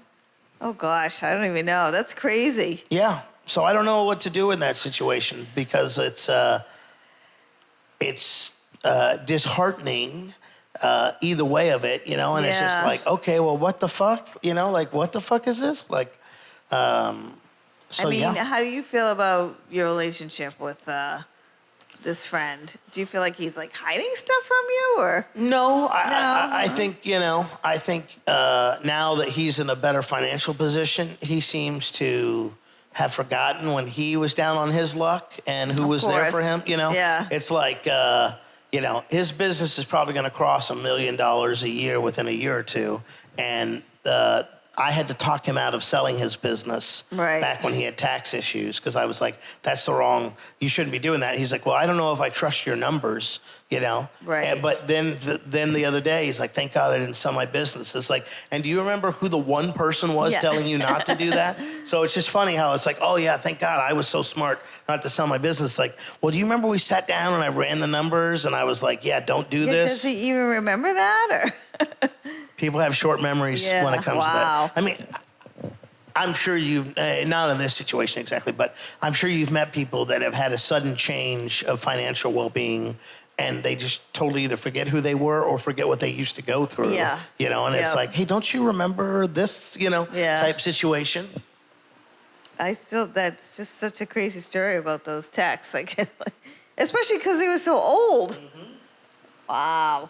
Oh gosh, I don't even know. That's crazy. Yeah. So I don't know what to do in that situation because it's disheartening either way of it, you know. And it's just Yeah. like, okay, well, what the fuck, you know? Like, what the fuck is this? Like, so I mean, yeah. how do you feel about your relationship with this friend? Do you feel like he's like hiding stuff from you, or No, I think, you know, now that he's in a better financial position, he seems to have forgotten when he was down on his luck and who Of was there for course. him, you know? Yeah. It's like, you know, his business is probably going to cross $1 million a year within a year or two. And I had to talk him out of selling his business Right. back when he had tax issues because I was like, that's the wrong, you shouldn't be doing that. He's like, well, I don't know if I trust your numbers, you know? Right. But then the other day, he's like, thank God I didn't sell my business. It's like, and do you remember who the one person was Yeah. telling you not to do that? So it's just funny how it's like, oh yeah, thank God I was so smart not to sell my business. Like, well, do you remember we sat down and I ran the numbers and I was like, yeah, don't do Yeah, this. does he even remember that? Or People have short memories when it comes to wow. that. I mean, I'm sure you've, not in this situation exactly, but I'm sure you've met people that have had a sudden change of financial well-being and they just totally either forget who they were or forget what they used to go through. Yeah. You know, and it's Yep. like, hey, don't you remember this, you know, Yeah. type situation? That's just such a crazy story about those texts. Like, especially because he was so old. Mm-hmm. Wow.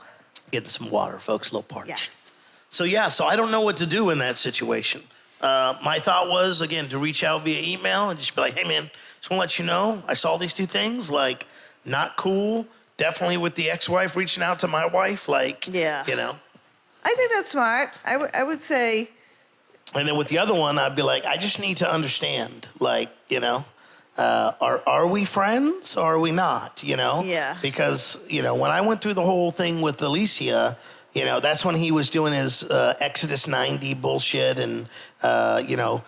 Getting some water, folks, a little parched. Yeah. So I don't know what to do in that situation. My thought was, again, to reach out via email and just be like, hey, man, just want to let you know, I saw these two things, like, not cool. Definitely with the ex-wife reaching out to my wife, like, Yeah. you know. I think that's smart. I would say, And then with the other one, I'd be like, I just need to understand, like, you know, are we friends or are we not? You know? Yeah. Because, you know, when I went through the whole thing with Alicia, you know, that's when he was doing his Exodus 90 bullshit and, you know,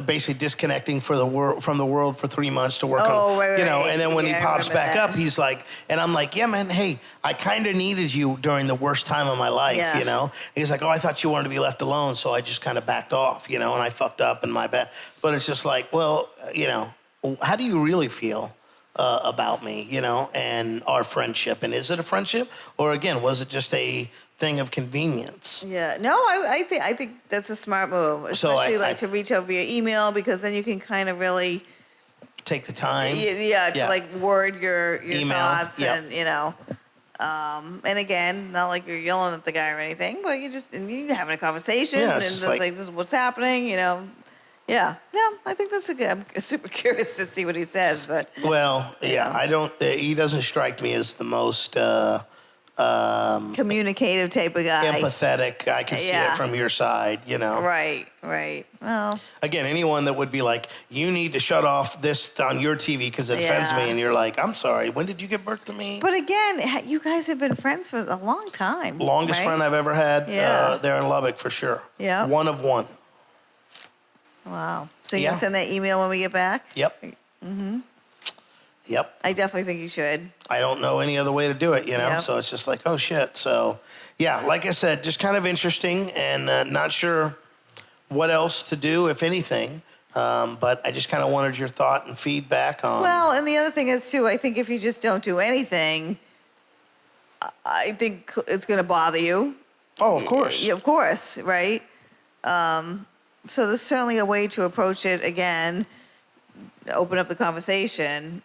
basically disconnecting from the world for 3 months to work on, right, you know, right. and then when he Yeah, I pops remember back that. up, he's like, and I'm like, yeah, man, hey, I kind of needed you during the worst time of my life, Yeah. you know? He's like, oh, I thought you wanted to be left alone, so I just kind of backed off, you know, and I fucked up and my bad. But it's just like, well, you know, how do you really feel about me, you know, and our friendship? And is it a friendship? Or again, was it just a thing of convenience? Yeah, no, I think that's a smart move, especially to reach out via email, because then you can kind of really take the time. To like word your Email. thoughts, Yep. and you know, and again, not like you're yelling at the guy or anything, but you're having a conversation, Yeah, and it's it's like, this is what's happening, you know. Yeah, I think that's a good. I'm super curious to see what he says, but well, yeah, I don't. He doesn't strike me as the most communicative type of guy. empathetic. I can see it from your side, you know. Right. Well, Again, anyone that would be like, you need to shut off this on your TV because it offends me, and you're like, I'm sorry, when did you give birth to me? but again, you guys have been friends for a long time. Longest right? friend I've ever had. Yeah. There in Lubbock for sure. Yeah. One of one. Wow. So you're Yeah. gonna send that email when we get back? Yep. Yep. I definitely think you should. I don't know any other way to do it, you know? Yep. So it's just like, oh, shit. So, yeah, like I said, just kind of interesting and not sure what else to do, if anything. But I just kind of wanted your thought and feedback on... Well, and the other thing is, too, I think if you just don't do anything, I think it's going to bother you. Oh, of course. Yeah, of course, right? So there's certainly a way to approach it again, open up the conversation,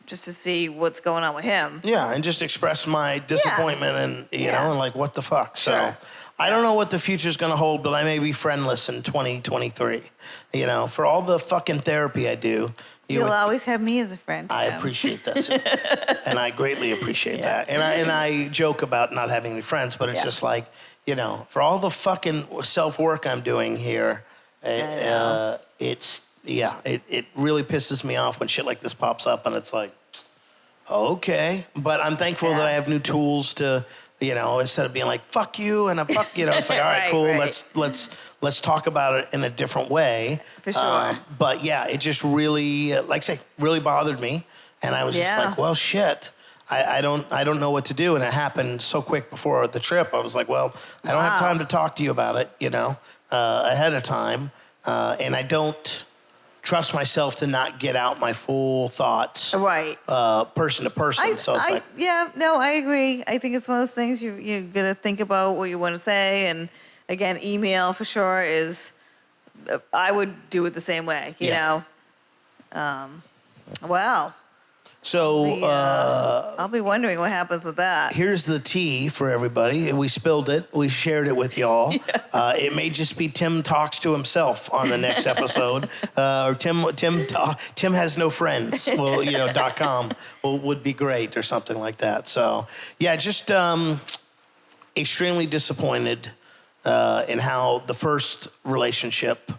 just to see what's going on with him. Yeah, and just express my disappointment and, you know, and like, what the fuck? So Sure. I don't know what the future's going to hold, but I may be friendless in 2023. You know, for all the fucking therapy I do. You'll always have me as a friend. I Tim. appreciate that, Sue. And I greatly appreciate that. And I joke about not having any friends, but it's just like, you know, for all the fucking self-work I'm doing here, it really pisses me off when shit like this pops up and it's like, okay. But I'm thankful that I have new tools to, you know, instead of being like, fuck you and a fuck, you know, it's like, all right, cool. Right. Let's talk about it in a different way. For sure. But yeah, it just really, like I say, really bothered me. And I was just like, well, shit. I don't know what to do. And it happened so quick before the trip. I was like, well, I don't have time to talk to you about it, you know, ahead of time. And I don't trust myself to not get out my full thoughts, person to person. So it's like, I agree. I think it's one of those things you're gonna think about what you want to say, and again, email for sure is. I would do it the same way, you know. Well. So I'll be wondering what happens with that. Here's the tea for everybody. We spilled it. We shared it with y'all. It may just be Tim talks to himself on the next episode, or Tim has no friends. Well, you know, .com would be great or something like that. So yeah, just extremely disappointed in how the first relationship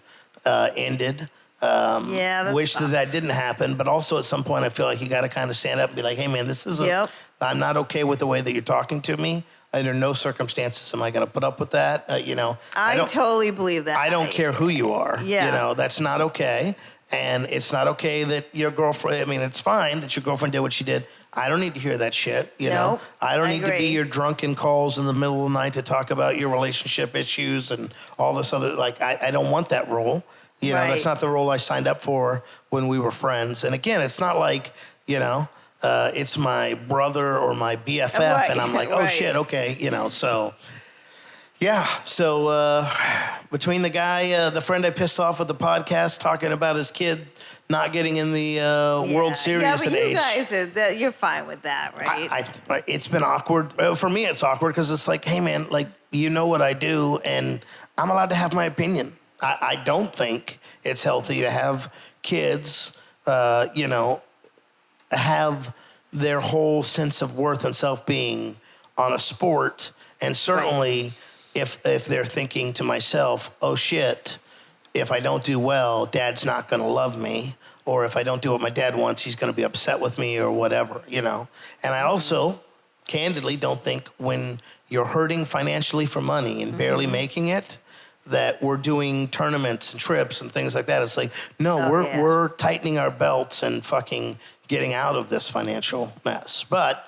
ended. Wish that didn't happen, but also at some point I feel like you got to kind of stand up and be like, hey man, this isn't, I'm not okay with the way that you're talking to me. Under no circumstances am I going to put up with that. You know, I totally believe that. I don't care who you are. Yeah. You know, that's not okay. And it's not okay that your girlfriend, I mean, it's fine that your girlfriend did what she did. I don't need to hear that shit, you know? I don't need to be your drunken calls in the middle of the night to talk about your relationship issues and all this other, like, I don't want that role. You know, that's not the role I signed up for when we were friends. And again, it's not like, you know, it's my brother or my BFF and I'm like, oh shit, okay, you know, so... Yeah, so between the guy, the friend I pissed off with the podcast, talking about his kid not getting in the World Series at age. Yeah, but you guys, you're fine with that, right? It's been awkward. For me, it's awkward because it's like, hey, man, like, you know what I do, and I'm allowed to have my opinion. I don't think it's healthy to have kids, you know, have their whole sense of worth and self-being on a sport, and certainly... If they're thinking to myself, oh shit, if I don't do well, Dad's not going to love me, or if I don't do what my dad wants, he's going to be upset with me or whatever, you know. And I also, candidly, don't think when you're hurting financially for money and barely making it, that we're doing tournaments and trips and things like that. It's like, no, we're tightening our belts and fucking getting out of this financial mess. But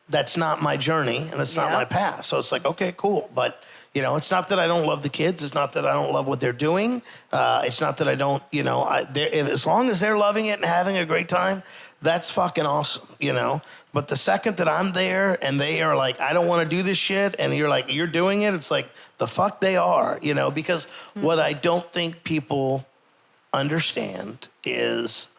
that's not my journey and that's not my path. So it's like, okay, cool. But, you know, it's not that I don't love the kids. It's not that I don't love what they're doing. It's not that I don't, you know, as long as they're loving it and having a great time, that's fucking awesome, you know. But the second that I'm there and they are like, I don't want to do this shit, and you're like, you're doing it, it's like, the fuck they are, you know. Because what I don't think people understand is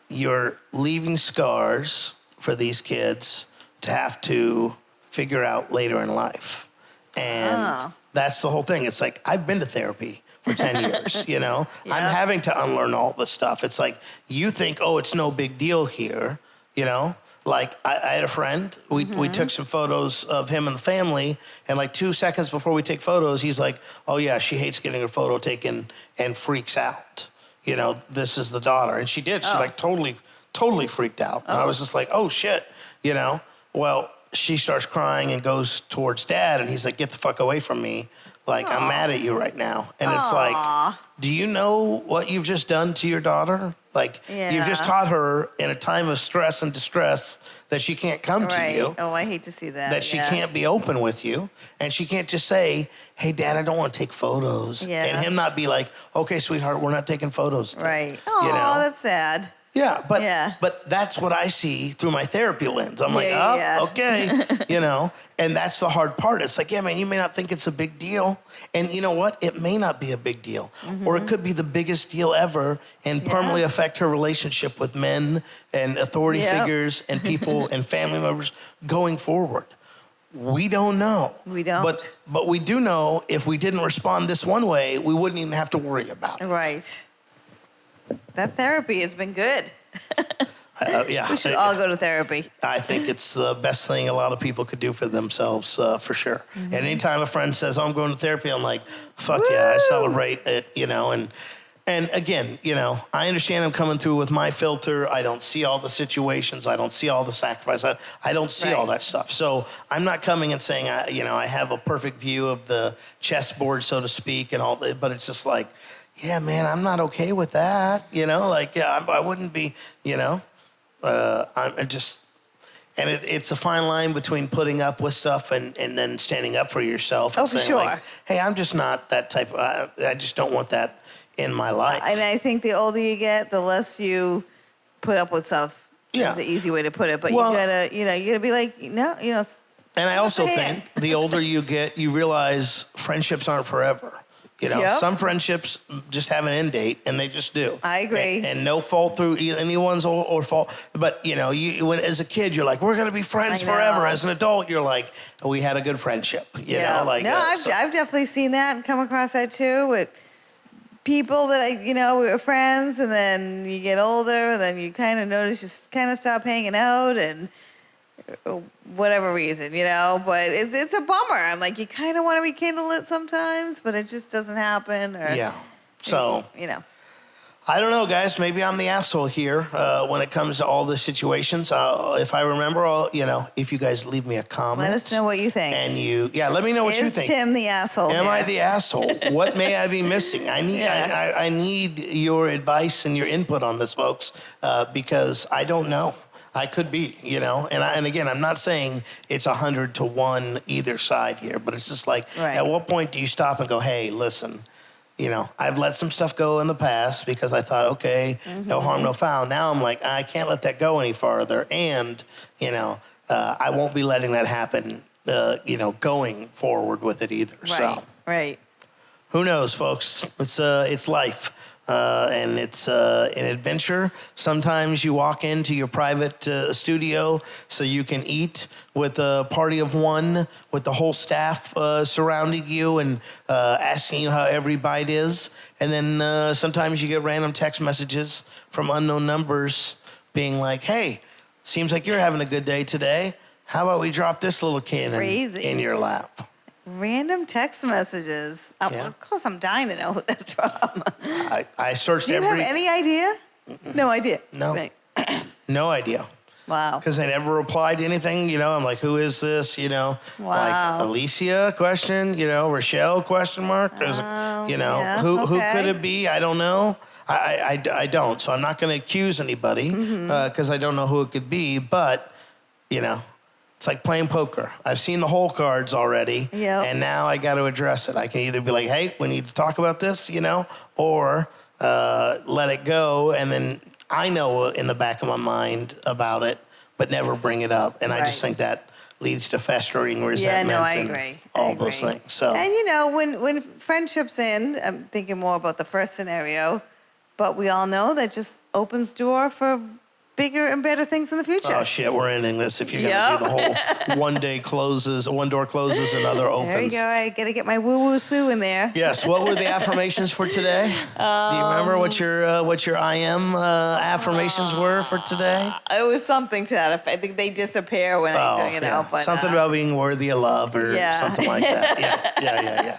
you're leaving scars for these kids to have to figure out later in life. And that's the whole thing. It's like, I've been to therapy for 10 years, you know? I'm having to unlearn all this stuff. It's like, you think, oh, it's no big deal here, you know? Like, I had a friend, we took some photos of him and the family, and like 2 seconds before we take photos, he's like, oh yeah, she hates getting her photo taken and freaks out. You know, this is the daughter. And she did. She like totally freaked out. And I was just like, oh shit, you know? Well, she starts crying and goes towards Dad, and he's like, get the fuck away from me. Like, I'm mad at you right now. And it's like, do you know what you've just done to your daughter? Like, you've just taught her in a time of stress and distress that she can't come to you. Oh, I hate to see that. That she can't be open with you. And she can't just say, hey, Dad, I don't want to take photos. And him not be like, okay, sweetheart, we're not taking photos then. Right. Oh, you know? That's sad. Yeah, but that's what I see through my therapy lens. I'm like, okay, you know, and that's the hard part. It's like, yeah, man, you may not think it's a big deal. And you know what? It may not be a big deal. Or it could be the biggest deal ever and permanently affect her relationship with men and authority figures and people and family members going forward. We don't know. We don't. But we do know if we didn't respond this one way, we wouldn't even have to worry about it. Right. That therapy has been good. Yeah. We should all go to therapy. I think it's the best thing a lot of people could do for themselves, for sure. And anytime a friend says, oh, I'm going to therapy, I'm like, fuck yeah, I celebrate it, you know. And again, you know, I understand I'm coming through with my filter. I don't see all the situations. I don't see all the sacrifice. I don't see all that stuff. So I'm not coming and saying, you know, I have a perfect view of the chessboard, so to speak, and all that. But it's just like, yeah, man, I'm not okay with that. You know, like, yeah, I wouldn't be, you know, I'm just, and it's a fine line between putting up with stuff and then standing up for yourself. And saying, like, hey, I'm just not that type of, I just don't want that in my life. And I think the older you get, the less you put up with stuff. Yeah. That's the easy way to put it. But you gotta be like, no, you know. And I also think the older you get, you realize friendships aren't forever. You know, some friendships just have an end date, and they just do. I agree. And no fault through anyone's or fault. But, you know, when as a kid, you're like, we're going to be friends forever. As an adult, you're like, we had a good friendship. You know, like, no, I've definitely seen that and come across that too with people that we were friends, and then you get older, and then you kind of notice you kind of stop hanging out, and whatever reason, you know, but it's a bummer. I'm like, you kind of want to rekindle it sometimes, but it just doesn't happen. Or, so, you know. I don't know, guys. Maybe I'm the asshole here when it comes to all the situations. If I remember, you know, if you guys leave me a comment. Let us know what you think. And let me know what you think. Is Tim the asshole? Am I the asshole? What may I be missing? I need your advice and your input on this, folks, because I don't know. I could be, you know, and again, I'm not saying it's 100 to 1 either side here, but it's just like, at what point do you stop and go, hey, listen, you know, I've let some stuff go in the past because I thought, okay, no harm, no foul. Now I'm like, I can't let that go any farther, and you know, I won't be letting that happen, you know, going forward with it either. Right. Who knows, folks? It's life. And it's an adventure. Sometimes you walk into your private studio so you can eat with a party of one, with the whole staff surrounding you and asking you how every bite is. And then sometimes you get random text messages from unknown numbers being like, hey, seems like you're having a good day today. How about we drop this little cannon in your lap? Random text messages. Yeah. Of course, I'm dying to know who that's from. I searched Do you every. have any idea? No idea. No. Right. No idea. Wow. Because they never replied to anything, I'm like, who is this, Wow. Like, Alicia, question, Rochelle, question mark, yeah, who okay. could it be? I don't know. I don't, so I'm not going to accuse anybody because I don't know who it could be, but, it's like playing poker. I've seen the whole cards already, and now I got to address it. I can either be like, hey, we need to talk about this, or let it go, and then I know in the back of my mind about it, but never bring it up. And I just think that leads to festering resentment and all those things. So, and when friendships end, I'm thinking more about the first scenario, but we all know that just opens door for bigger and better things in the future. Oh shit, we're ending this if you're gonna do the whole one door closes, another opens. There you go. I gotta get my woo-woo Sue in there. Yes. What were the affirmations for today? Do you remember what your I am affirmations were for today? It was something to that effect. I think they disappear when I'm doing it out. But something about being worthy of love or something like that. Yeah.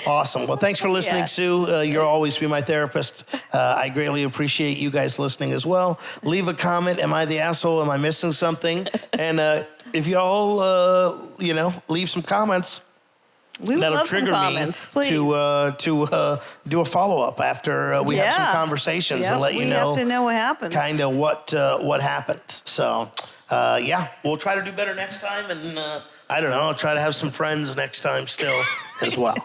Awesome. Well, thanks for listening, Sue. You'll always be my therapist. I greatly appreciate you guys listening as well. Leave a comment. Am I the asshole? Am I missing something? And if y'all, leave some comments, that'll trigger me to do a follow-up after we have some conversations and let you know. We have to know what happens. Kind of what happened. So, we'll try to do better next time. And I don't know, I'll try to have some friends next time still as well.